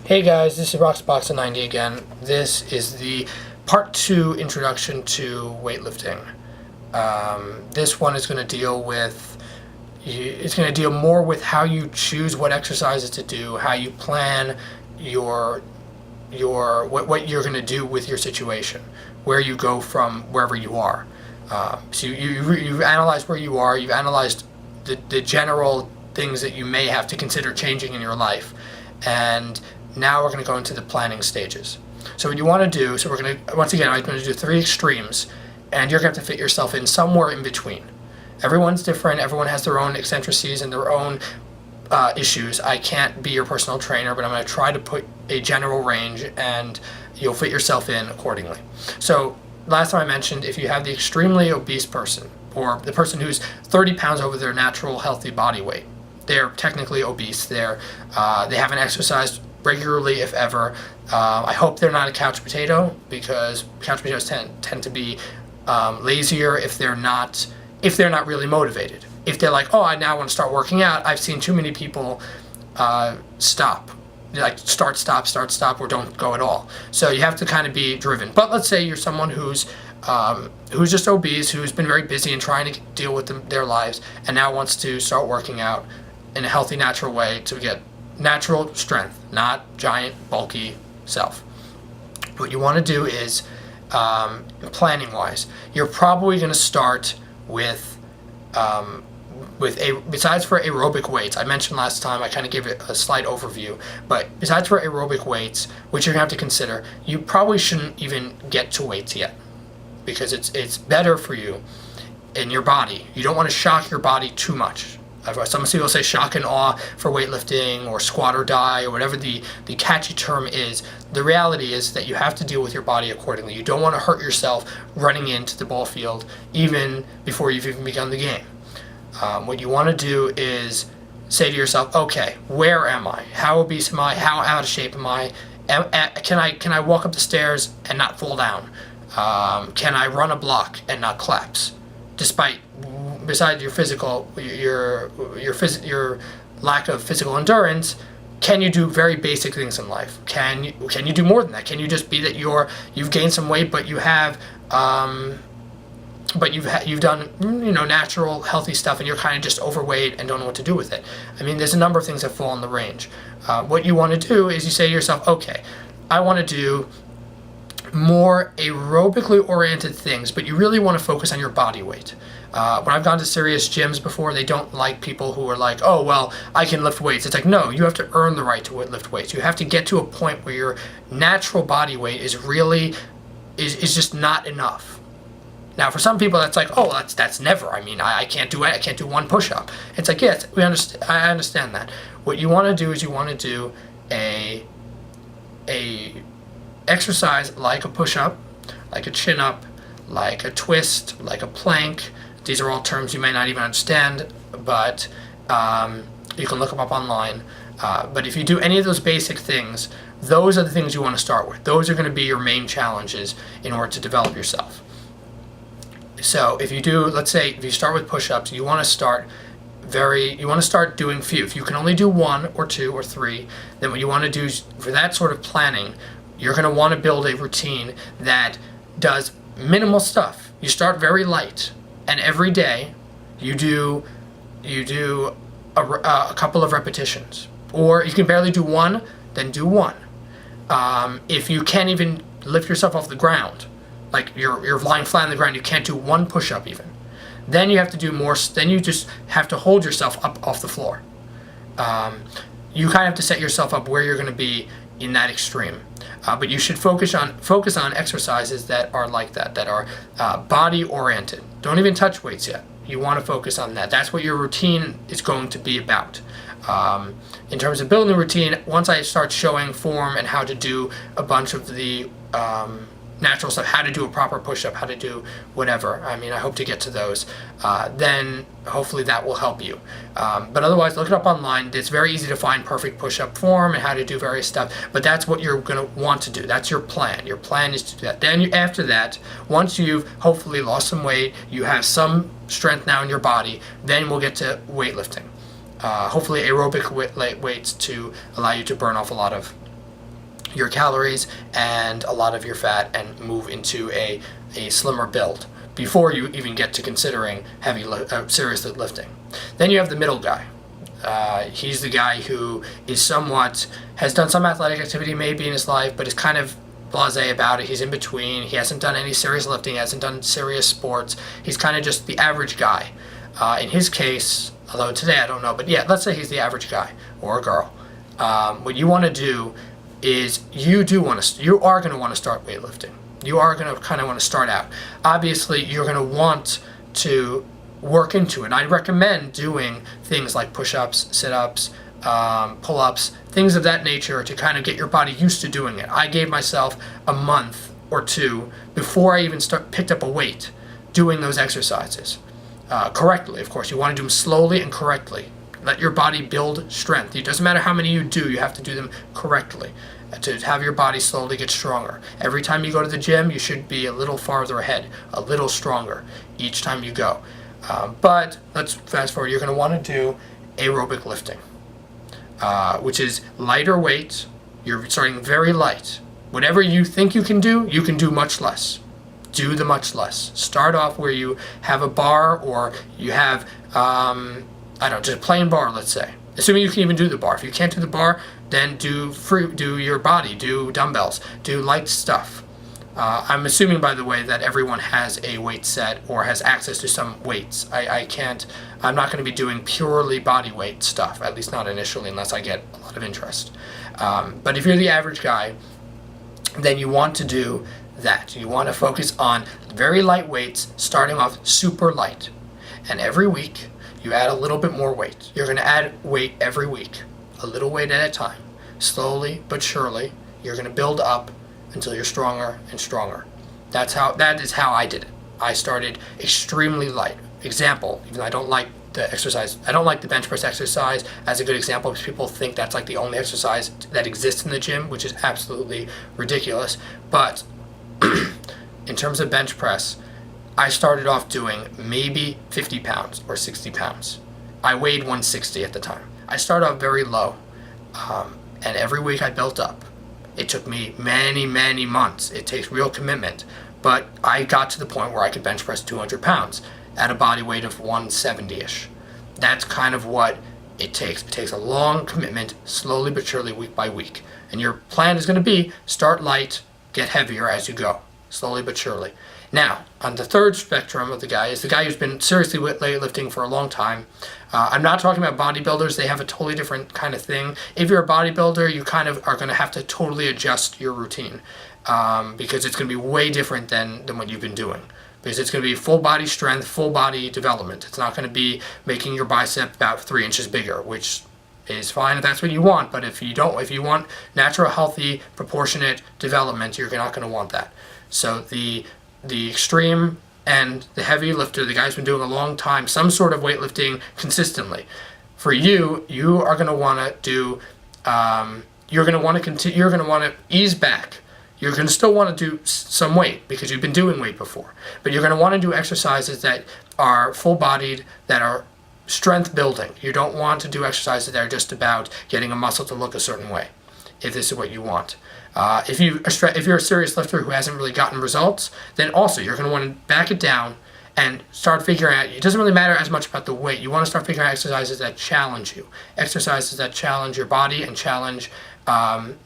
Hey guys, this is Roxbox90 again. This is the part 2 introduction to weightlifting. This one is going to deal with, it's going to deal more with how you choose what exercises to do, how you plan what you're going to do with your situation, where you go from wherever you are. So you've analyzed where you are, you've analyzed the general things that you may have to consider changing in your life, and now we're going to go into the planning stages. So what you want to do, we're going to, once again, I'm going to do 3 extremes, and you're going to have to fit yourself in somewhere in between. Everyone's different, everyone has their own eccentricities and their own issues. I can't be your personal trainer, but I'm going to try to put a general range, and you'll fit yourself in accordingly. So last time I mentioned, if you have the extremely obese person, or the person who's 30 pounds over their natural healthy body weight, they're technically obese. They haven't exercised regularly, if ever. I hope they're not a couch potato, because couch potatoes tend to be lazier if they're not really motivated. If they're like, oh, I now want to start working out, I've seen too many people stop. Like start, stop, or don't go at all. So you have to kind of be driven. But let's say you're someone who's just obese, who's been very busy and trying to deal with their lives, and now wants to start working out in a healthy, natural way to get natural strength, not giant, bulky self. What you want to do is, planning-wise, you're probably going to start with besides for aerobic weights, I mentioned last time, I kind of gave it a slight overview, but besides for aerobic weights, which you're going to have to consider, you probably shouldn't even get to weights yet, because it's better for you in your body. You don't want to shock your body too much. Some people say shock and awe for weightlifting, or squat or die, or whatever the catchy term is. The reality is that you have to deal with your body accordingly. You don't want to hurt yourself running into the ball field even before you've even begun the game. What you want to do is say to yourself, okay, where am I? How obese am I? How out of shape am I? Can I walk up the stairs and not fall down? Can I run a block and not collapse? Besides your physical, your lack of physical endurance, can you do very basic things in life? Can you do more than that? Can you just be that you've gained some weight, but you've done natural healthy stuff, and you're kind of just overweight and don't know what to do with it? I mean, there's a number of things that fall in the range. What you want to do is you say to yourself, okay, I want to do more aerobically oriented things, but you really want to focus on your body weight. When I've gone to serious gyms before, they don't like people who are like, oh, well, I can lift weights. It's like, no, you have to earn the right to lift weights. You have to get to a point where your natural body weight is just not enough. Now, for some people, that's like, oh, that's never. I mean, I can't do one push-up. It's like, yes, I understand that. What you want to do is you want to do a exercise like a push-up, like a chin-up, like a twist, like a plank. These are all terms you may not even understand, but you can look them up online. But if you do any of those basic things, those are the things you want to start with. Those are going to be your main challenges in order to develop yourself. So if you do, let's say, if you start with push-ups, you want to start doing few. If you can only do 1 or 2 or 3, then what you want to do is, for that sort of planning, you're going to want to build a routine that does minimal stuff. You start very light, and every day you do a couple of repetitions. Or if you can barely do 1, then do 1. If you can't even lift yourself off the ground, like you're lying flat on the ground, you can't do 1 push-up even, then you have to do more. Then you just have to hold yourself up off the floor. You kind of have to set yourself up where you're going to be in that extreme. But you should focus on exercises that are like that are body oriented. Don't even touch weights yet. You want to focus on that. That's what your routine is going to be about. In terms of building a routine, once I start showing form and how to do a bunch of the natural stuff, how to do a proper push-up, how to do whatever, I mean, I hope to get to those, then hopefully that will help you. But otherwise, look it up online. It's very easy to find perfect push-up form and how to do various stuff, but that's what you're going to want to do. That's your plan. Your plan is to do that. Then after that, once you've hopefully lost some weight, you have some strength now in your body, then we'll get to weightlifting. Hopefully aerobic weights to allow you to burn off a lot of your calories and a lot of your fat and move into a slimmer build before you even get to considering serious lifting. Then you have the middle guy. He's the guy who is has done some athletic activity maybe in his life, but is kind of blasé about it. He's in between. He hasn't done any serious lifting, he hasn't done serious sports. He's kind of just the average guy. In his case, although today I don't know, but yeah, let's say he's the average guy or a girl. What you want to do is you are going to want to start weightlifting. You are going to kind of want to start out. Obviously, you're going to want to work into it. I recommend doing things like push-ups, sit-ups, pull-ups, things of that nature to kind of get your body used to doing it. I gave myself a month or two before I even picked up a weight doing those exercises. Correctly, of course. You want to do them slowly and correctly. Let your body build strength. It doesn't matter how many you do, you have to do them correctly to have your body slowly get stronger. Every time you go to the gym, you should be a little farther ahead, a little stronger each time you go. But let's fast forward. You're going to want to do aerobic lifting, which is lighter weight. You're starting very light. Whatever you think you can do much less. Do the much less. Start off where you have a bar or you have, just a plain bar, let's say. Assuming you can even do the bar. If you can't do the bar, then do your body, do dumbbells, do light stuff. I'm assuming, by the way, that everyone has a weight set or has access to some weights. I'm not going to be doing purely body weight stuff, at least not initially, unless I get a lot of interest. But if you're the average guy, then you want to do that. You want to focus on very light weights, starting off super light. And every week, you add a little bit more weight. You're going to add weight every week, a little weight at a time. Slowly but surely, you're going to build up until you're stronger and stronger. That is how I did it. I started extremely light. Example, even though I don't like the exercise, I don't like the bench press exercise as a good example because people think that's like the only exercise that exists in the gym, which is absolutely ridiculous. But in terms of bench press, I started off doing maybe 50 pounds or 60 pounds. I weighed 160 at the time. I started off very low, and every week I built up. It took me many, many months. It takes real commitment, but I got to the point where I could bench press 200 pounds at a body weight of 170-ish. That's kind of what it takes. It takes a long commitment, slowly but surely, week by week. And your plan is going to be start light, get heavier as you go, slowly but surely. Now, on the third spectrum of the guy is the guy who's been seriously weightlifting for a long time. I'm not talking about bodybuilders. They have a totally different kind of thing. If you're a bodybuilder, you kind of are going to have to totally adjust your routine because it's going to be way different than what you've been doing. Because it's going to be full body strength, full body development. It's not going to be making your bicep about 3 inches bigger, which is fine if that's what you want. But if you want natural, healthy, proportionate development, you're not going to want that. So the extreme and the heavy lifter, the guy who's been doing a long time, some sort of weightlifting consistently. For you are going to want to do. You're going to want to continue. You're going to want to ease back. You're going to still want to do some weight because you've been doing weight before, but you're going to want to do exercises that are full-bodied, that are strength building. You don't want to do exercises that are just about getting a muscle to look a certain way, if this is what you want. If you're a serious lifter who hasn't really gotten results, then also you're going to want to back it down and start figuring out, it doesn't really matter as much about the weight. You want to start figuring out exercises that challenge you, exercises that challenge your body and challenge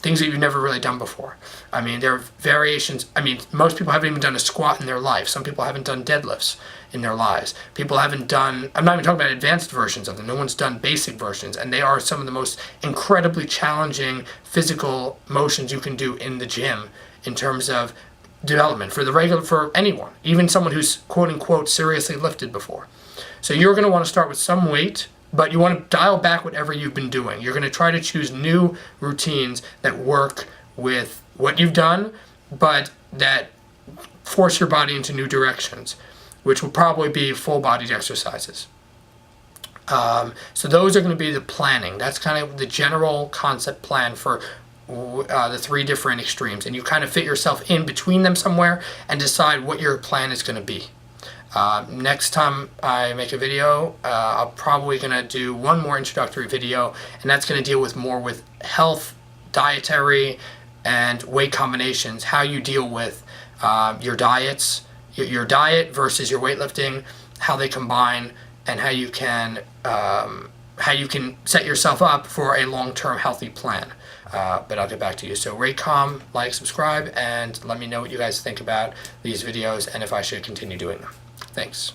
things that you've never really done before. I mean, there are variations. I mean, most people haven't even done a squat in their life. Some people haven't done deadlifts in their lives. People haven't done, I'm not even talking about advanced versions of them. No one's done basic versions. And they are some of the most incredibly challenging physical motions you can do in the gym in terms of development for anyone, even someone who's quote unquote seriously lifted before. So you're going to want to start with some weight, but you want to dial back whatever you've been doing. You're going to try to choose new routines that work with what you've done, but that force your body into new directions, which will probably be full-bodied exercises. So those are going to be the planning. That's kind of the general concept plan for the 3 different extremes, and you kind of fit yourself in between them somewhere and decide what your plan is going to be. Next time I make a video, I'm probably going to do one more introductory video, and that's going to deal with more with health, dietary, and weight combinations, how you deal with your diets, your diet versus your weightlifting, how they combine, and how you can set yourself up for a long-term healthy plan. But I'll get back to you. So rate, comment, like, subscribe, and let me know what you guys think about these videos and if I should continue doing them. Thanks.